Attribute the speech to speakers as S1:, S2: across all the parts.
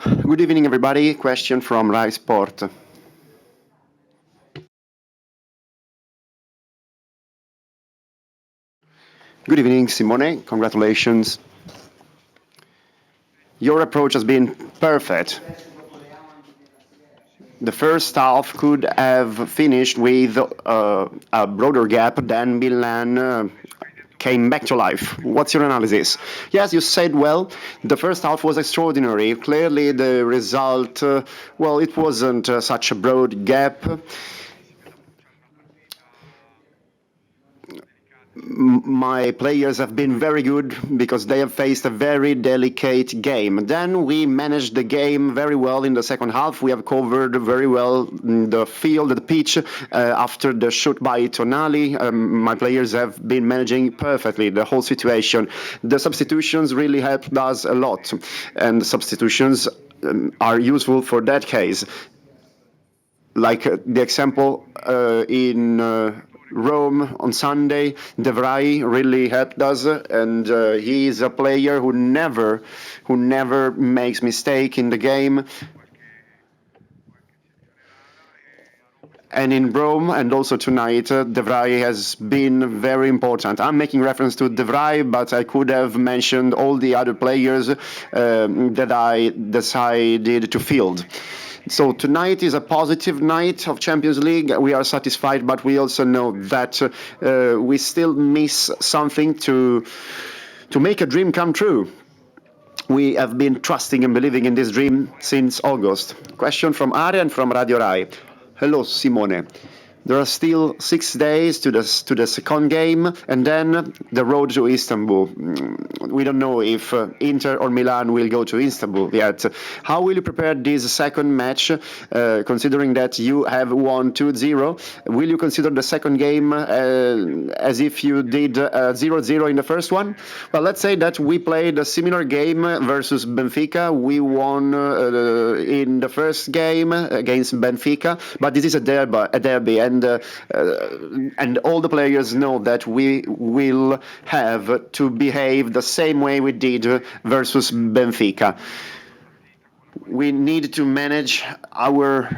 S1: Good evening, everybody. Question from Rai Sport. Good evening, Simone. Congratulations. Your approach has been perfect. The first half could have finished with a broader gap, then Milan came back to life. What's your analysis? Yes, you said well. The first half was extraordinary. Clearly, the result, well, it wasn't such a broad gap. My players have been very good because they have faced a very delicate game. Then we managed the game very well in the second half. We have covered very well the field, the pitch. After the shoot by Tonali, my players have been managing perfectly the whole situation. The substitutions really helped us a lot, and substitutions are useful for that case. Like the example in Rome on Sunday, De Vrij really helped us, and he is a player who never makes mistake in the game. And in Rome and also tonight, De Vrij has been very important. I'm making reference to De Vrij, but I could have mentioned all the other players that I decided to field. So tonight is a positive night of Champions League. We are satisfied, but we also know that we still miss something to make a dream come true. We have been trusting and believing in this dream since August. Question from Arian from Radio Rai. Hello, Simone. There are still 6 days to the second game, and then the road to Istanbul. We don't know if Inter or Milan will go to Istanbul yet. How will you prepare this second match, considering that you have won 2-0? Will you consider the second game as if you did 0-0 in the first one? Well, let's say that we played a similar game versus Benfica. We won in the first game against Benfica, but this is a derby, and all the players know that we will have to behave the same way we did versus Benfica. We need to manage our.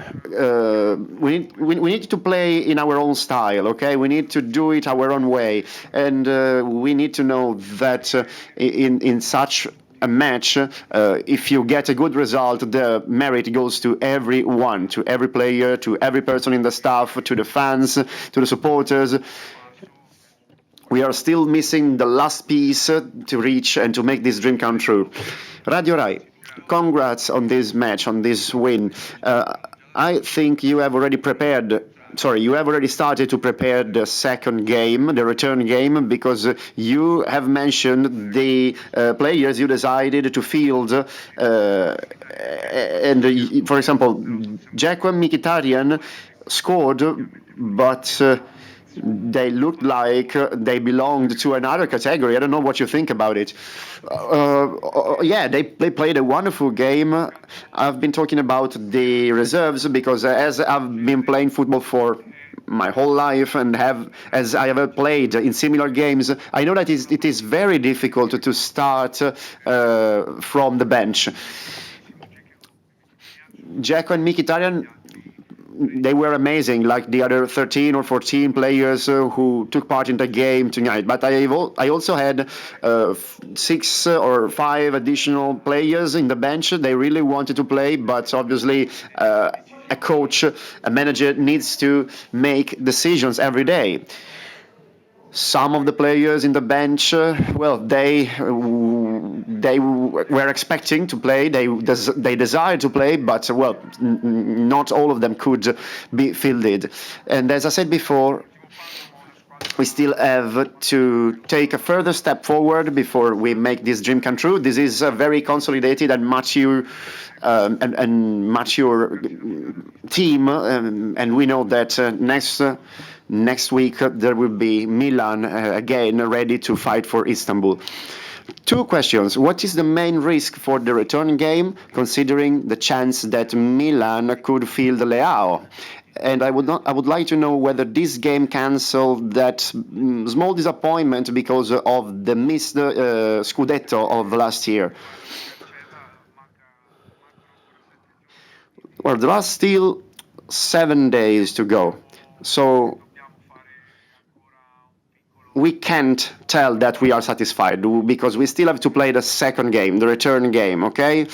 S1: We need to play in our own style. Okay, we need to do it our own way, and we need to know that in such a match, if you get a good result, the merit goes to everyone, to every player, to every person in the staff, to the fans, to the supporters. We are still missing the last piece to reach and to make this dream come true. Radio Rai, congrats on this match, on this win. I think you have already prepared. Sorry, you have already started to prepare the second game, the return game, because you have mentioned the players you decided to field. And for example, Dzeko and Mkhitaryan scored, but they looked like they belonged to another category. I don't know what you think about it. Yeah, they played a wonderful game. I've been talking about the reserves because as I've been playing football for my whole life and as I have played in similar games, I know that it is very difficult to start from the bench. Dzeko and Mkhitaryan, they were amazing, like the other 13 or 14 players who took part in the game tonight. But I also had 6 or 5 additional players in the bench. They really wanted to play, but obviously a coach, a manager needs to make decisions every day. Some of the players in the bench, well, they were expecting to play. They desired to play, but well, not all of them could be fielded. And as I said before, we still have to take a further step forward before we make this dream come true. This is a very consolidated and mature mature team, and we know that next week there will be Milan again ready to fight for Istanbul. 2 questions. What is the main risk for the return game, considering the chance that Milan could field Leao? And I would like to know whether this game canceled that small disappointment because of the missed Scudetto of last year. Well, there are still 7 days to go. So we can't tell that we are satisfied because we still have to play the second game, the return game, okay?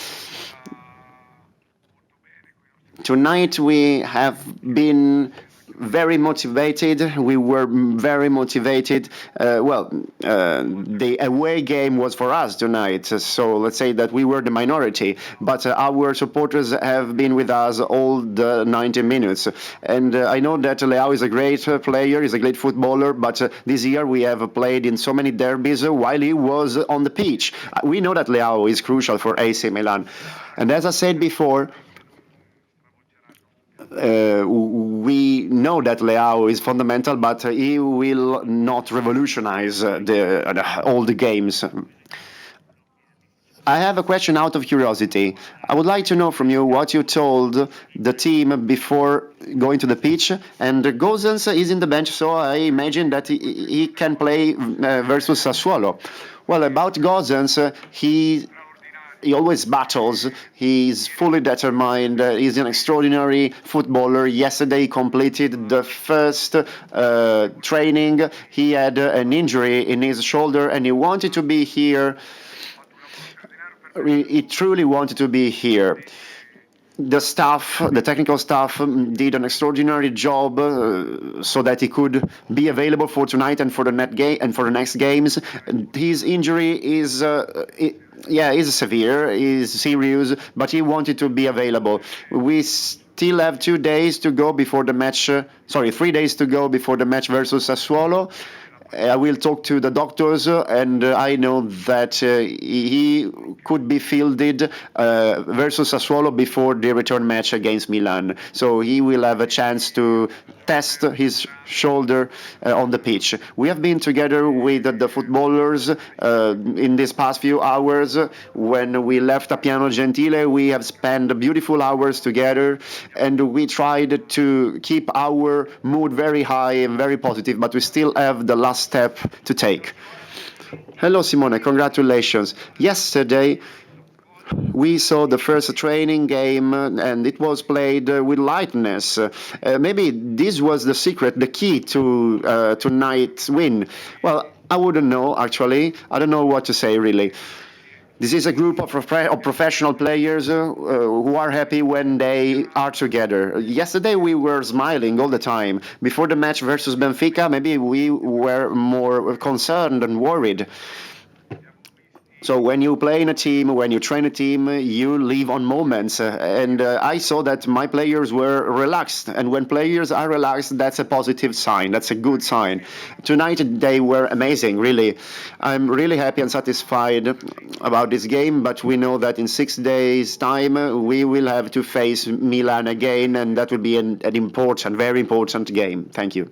S1: Tonight we have been very motivated. We were very motivated. The away game was for us tonight, so let's say that we were the minority. But our supporters have been with us all the 90 minutes. And I know that Leao is a great player, he's a great footballer, but this year we have played in so many derbies while he was on the pitch. We know that Leao is crucial for AC Milan. And as I said before, we know that Leao is fundamental, but he will not revolutionize all the games. I have a question out of curiosity. I would like to know from you what you told the team before going to the pitch. And Gosens is in the bench, so I imagine that he can play versus Sassuolo. Well, about Gosens, he always battles. He's fully determined. He's an extraordinary footballer. Yesterday, he completed the first training. He had an injury in his shoulder, and he wanted to be here. He truly wanted to be here. The staff, the technical staff, did an extraordinary job so that he could be available for tonight and for the next games. His injury is is severe, is serious, but he wanted to be available. We still have 2 days to go before the match. 3 days to go before the match versus Sassuolo. I will talk to the doctors, and I know that he could be fielded versus Sassuolo before the return match against Milan. So he will have a chance to test his shoulder on the pitch. We have been together with the footballers in these past few hours. When we left Appiano Gentile, we have spent beautiful hours together, and we tried to keep our mood very high and very positive, but we still have the last step to take. Hello, Simone. Congratulations. Yesterday, we saw the first training game and it was played with lightness. Maybe this was the secret, the key to tonight's win. Well, I wouldn't know, actually. I don't know what to say, really. This is a group of professional players who are happy when they are together. Yesterday we were smiling all the time. Before the match versus Benfica, maybe we were more concerned and worried. So when you play in a team, when you train a team, you live on moments. And I saw that my players were relaxed. And when players are relaxed, that's a positive sign. That's a good sign. Tonight they were amazing, really. I'm really happy and satisfied about this game. But we know that in 6 days' time, we will have to face Milan again. And that will be an important, very important game. Thank you.